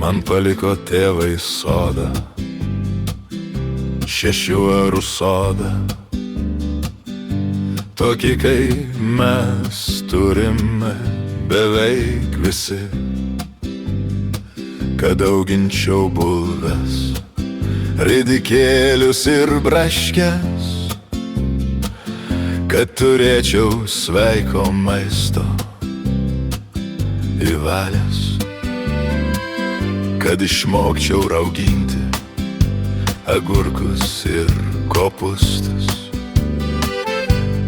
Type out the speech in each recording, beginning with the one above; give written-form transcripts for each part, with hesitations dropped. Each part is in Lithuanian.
Man paliko tėvai sodą, 6 arų sodą, tokį kai mes turime beveik visi, kad auginčiau bulves, ridikėlius ir braškes, kad turėčiau sveiko maisto į valias, kad išmokčiau rauginti agurkus ir kopūstus.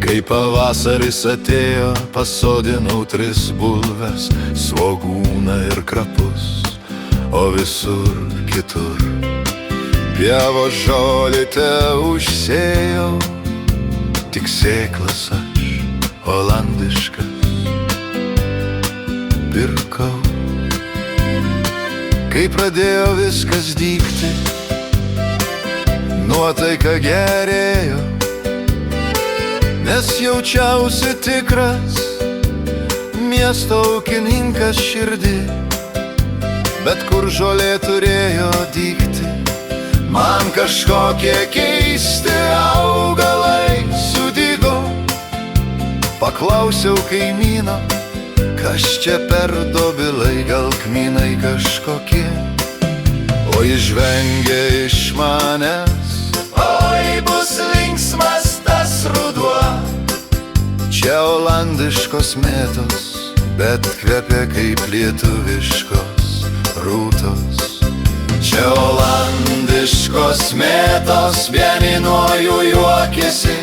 Kai pavasaris atėjo, pasodinau 3 bulves, svogūną ir krapus, o visur kitur pievos žolite užsėjau, tik sėklas aš olandiškas pirkau. Kai pradėjo viskas dygti, nuotaika gerėjo, nes jaučiausi tikras miesto ūkininkas širdį. Bet kur žolė turėjo dygti, man kažkokie keisti augalai sudygo. Paklausiau kaimyno, kas čia per dobilai, gal kmynai kažkokie, o jis žvengė iš manęs: oi, bus linksmas tas ruduo. Čia olandiškos mėtos, bet kvepia kaip lietuviškos rūtos. Čia olandiškos mėtos, vieni nuo jų juokėsi,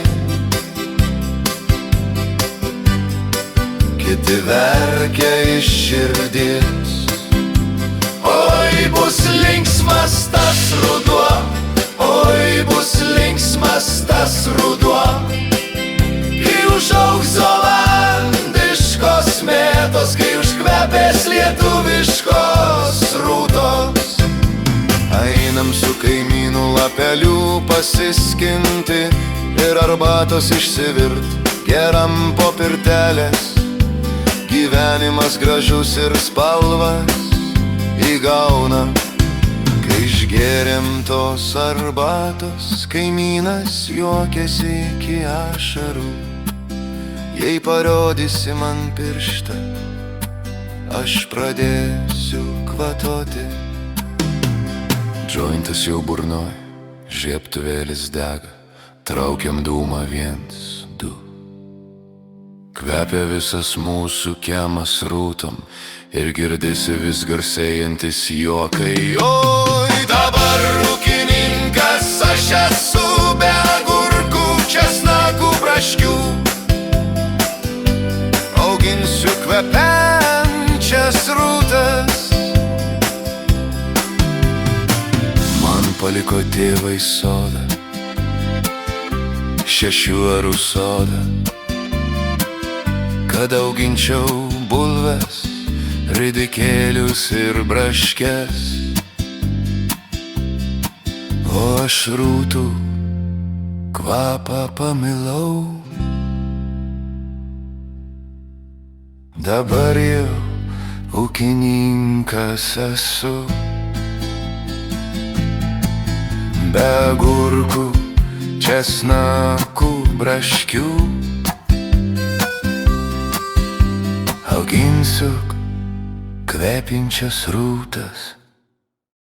kiti verkia iš širdies. Oi, bus linksmas tas ruduo, oi, bus linksmas tas ruduo, kai užaugs olandiškos mėtos, kai užkvepės lietuviškos rūtos. Einam su kaimynu lapelių pasiskinti ir arbatos išsivirt, geram po pirtelės. Gyvenimas gražus ir spalvas įgauna, kai išgėrėm tos arbatos. Kaimynas juokėsi iki ašarų: jei parodysi man pirštą, aš pradėsiu kvatoti. Džointas jau burnoj, žiebtuvėlis dega, traukiam dūmą 1, 2. Kvepia visas mūsų kiemas rūtom ir girdisi vis garsėjantis juokai: oi, dabar ūkininkas aš esu, be agurkų, česnakų, braškių. Auginsiu kvepiančias rūtas. Man paliko tėvai sodą, 6 arų sodą, kad auginčiau bulves, ridikėlius ir braškes, o aš rūtų kvapą pamilau. Dabar jau ūkininkas esu, be agurkų, česnakų, braškių. Auginsiu kvepinčias rūtas.